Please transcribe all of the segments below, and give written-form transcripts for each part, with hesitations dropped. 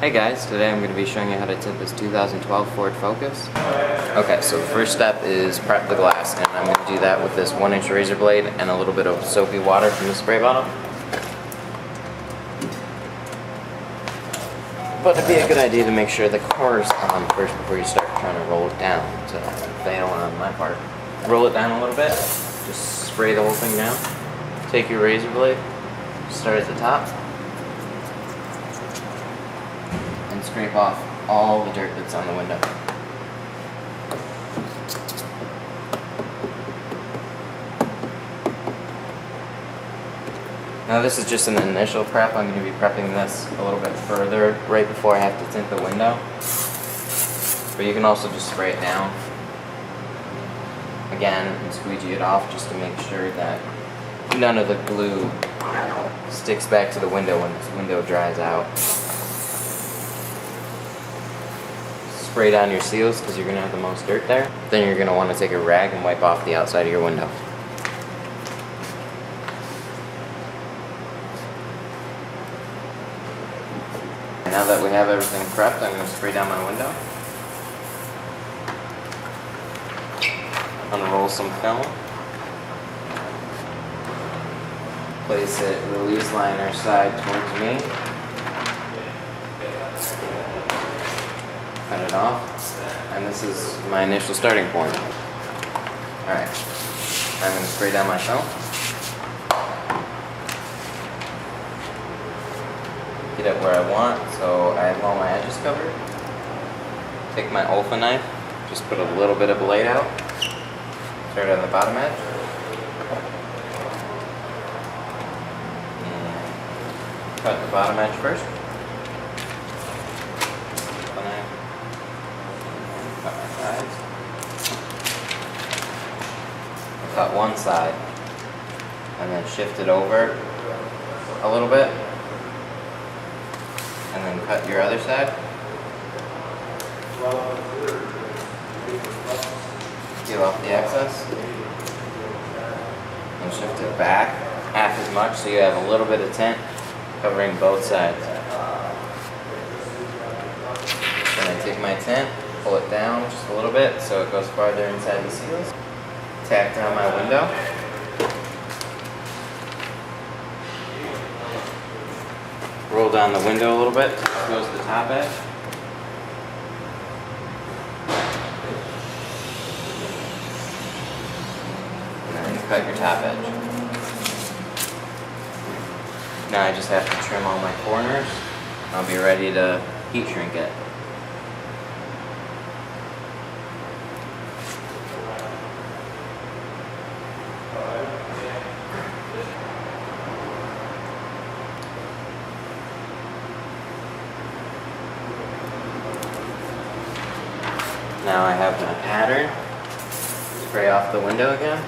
Hey guys, today I'm going to be showing you how to tint this 2012 Ford Focus. Okay, so the first step is prep the glass, and I'm going to do that with this 1-inch razor blade and a little bit of soapy water from the spray bottle. But it'd be a good idea to make sure the core's on first before you start trying to roll it down. So fail on my part. Roll it down a little bit, just spray the whole thing down. Take your razor blade, start at the top, and scrape off all the dirt that's on the window. Now this is just an initial prep. I'm going to be prepping this a little bit further right before I have to tint the window. But you can also just spray it down again and squeegee it off just to make sure that none of the glue sticks back to the window when this window dries out. Spray down your seals because you're going to have the most dirt there. Then you're going to want to take a rag and wipe off the outside of your window. Now that we have everything prepped, I'm going to spray down my window. Unroll some film. Place it release liner side towards me. Cut it off. And this is my initial starting point. Alright. I'm going to spray down my film. Get it where I want, so I have all my edges covered. Take my Olfa knife, just put a little bit of blade out. Start on the bottom edge. And cut the bottom edge first. Cut my sides. Cut one side, and then shift it over a little bit. And then cut your other side. Peel off the excess. And shift it back half as much so you have a little bit of tint covering both sides. Then I take my tint, pull it down just a little bit so it goes farther inside the seals. Tack down my window. Roll down the window a little bit to expose the top edge. And then cut your top edge. Now I just have to trim all my corners. I'll be ready to heat shrink it. Now I have my pattern. Spray off the window again.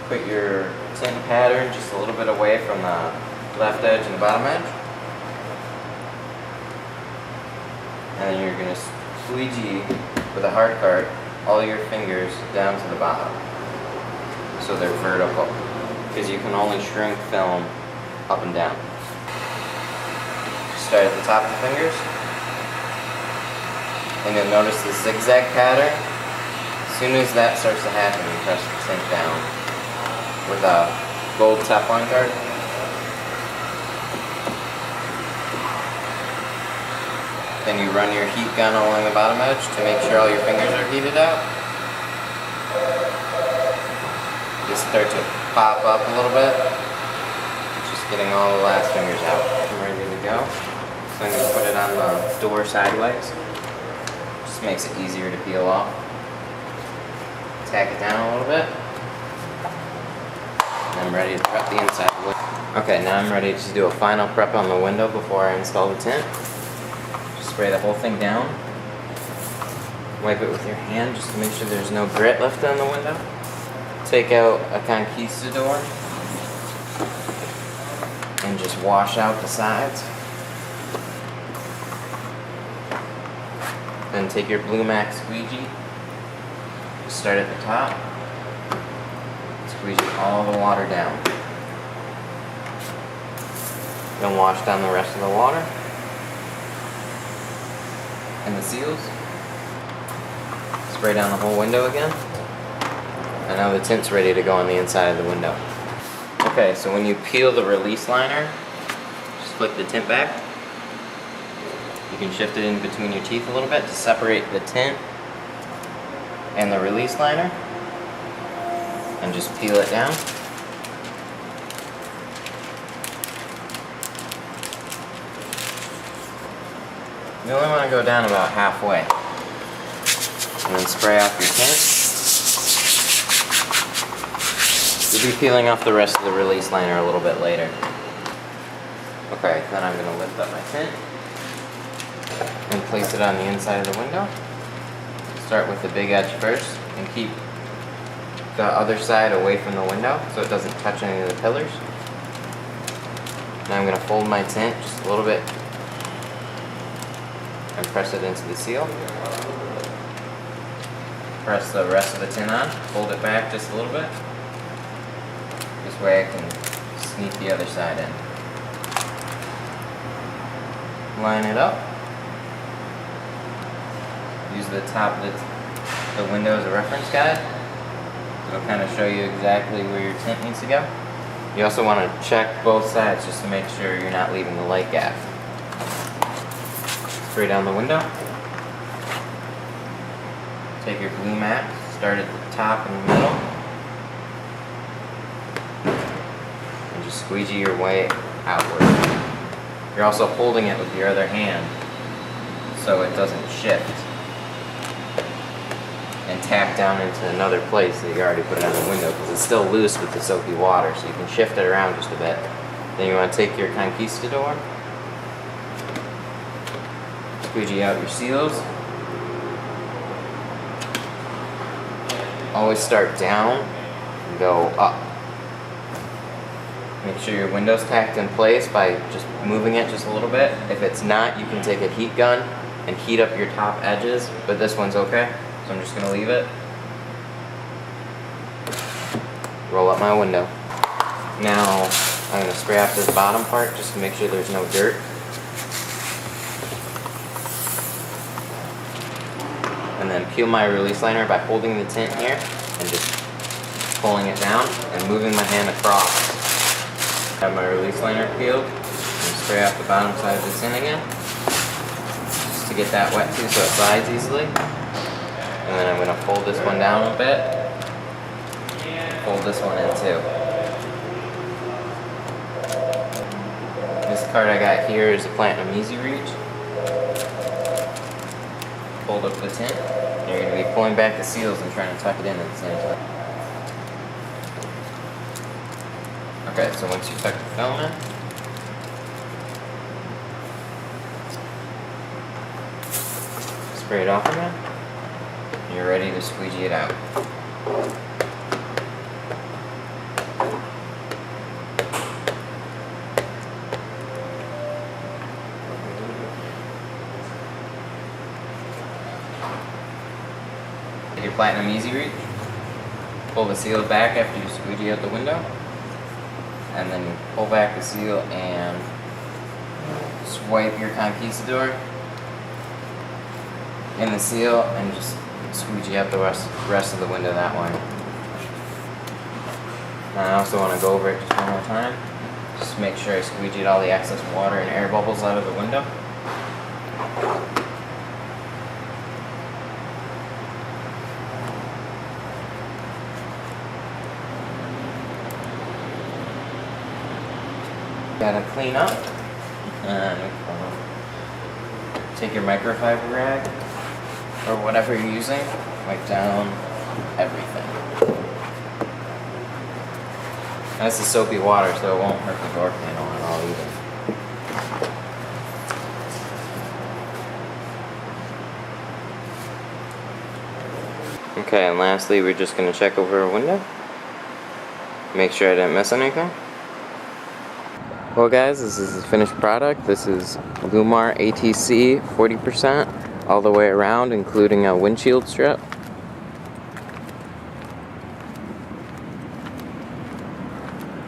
Put your tint pattern just a little bit away from the left edge and the bottom edge. And then you're going to squeegee with a hard cart all your fingers down to the bottom. So they're vertical. Because you can only shrink film up and down. Start at the top of the fingers. And you'll notice the zigzag pattern. As soon as that starts to happen, you press the tint down with a gold Teflon card. Then you run your heat gun along the bottom edge to make sure all your fingers are heated out. Just start to pop up a little bit. Just getting all the last fingers out. I'm ready to go. So I'm going to put it on the door sideways. Just makes it easier to peel off. Tack it down a little bit. And I'm ready to prep the inside of the window. Okay, now I'm ready to do a final prep on the window before I install the tint. Just spray the whole thing down. Wipe it with your hand just to make sure there's no grit left on the window. Take out a conquistador and just wash out the sides. Then take your Blue Max squeegee, start at the top, squeegee all the water down. Then wash down the rest of the water and the seals. Spray down the whole window again. And now the tint's ready to go on the inside of the window. Okay, so when you peel the release liner, just flick the tint back. You can shift it in between your teeth a little bit to separate the tint and the release liner. And just peel it down. You only want to go down about halfway. And then spray off your tint. You'll be peeling off the rest of the release liner a little bit later. Okay, then I'm going to lift up my tint and place it on the inside of the window. Start with the big edge first and keep the other side away from the window so it doesn't touch any of the pillars. Now I'm going to fold my tint just a little bit and press it into the seal. Press the rest of the tint on, fold it back just a little bit. This way I can sneak the other side in. Line it up. Use the top of the window as a reference guide. It'll kind of show you exactly where your tint needs to go. You also want to check both sides just to make sure you're not leaving the light gap. Spray down the window. Take your glue mat, start at the top and the middle, and just squeegee your way outward. You're also holding it with your other hand so it doesn't shift and tap down into another place that you already put it on the window because it's still loose with the soapy water, so you can shift it around just a bit. Then you want to take your conquistador, squeegee out your seals. Always start down and go up. Make sure your window's tacked in place by just moving it just a little bit. If it's not, you can take a heat gun and heat up your top edges, but this one's okay, so I'm just gonna leave it. Roll up my window. Now I'm gonna spray off this bottom part just to make sure there's no dirt. And then peel my release liner by holding the tint here and just pulling it down and moving my hand across. Have my release liner peeled and spray off the bottom side of the tint again just to get that wet too so it slides easily. And then I'm going to fold this one down a bit, fold this one in too. This card I got here is a Platinum Easy Reach. Fold up the tint, and you're going to be pulling back the seals and trying to tuck it in at the same time. Okay, so once you tuck the film in, spray it off again, and you're ready to squeegee it out. Your Platinum Easy Reach, pull the seal back after you squeegee out the window, and then you pull back the seal and swipe your conquistador in the seal and just squeegee out the rest of the window that way. And I also want to go over it just one more time. Just make sure I squeegeed all the excess water and air bubbles out of the window. Gotta clean up and take your microfiber rag or whatever you're using, wipe down everything. That's the soapy water, so it won't hurt the door panel at all either. Okay, and lastly, we're just going to check over our window. Make sure I didn't miss anything. Well guys, this is the finished product. This is Lumar ATC 40% all the way around, including a windshield strip.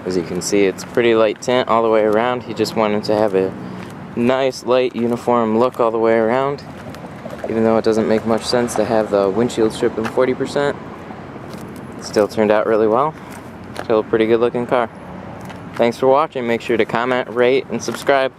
As you can see, it's pretty light tint all the way around. He just wanted to have a nice light uniform look all the way around, even though it doesn't make much sense to have the windshield strip in 40%. It still turned out really well. Still a pretty good looking car. Thanks for watching. Make sure to comment, rate, and subscribe.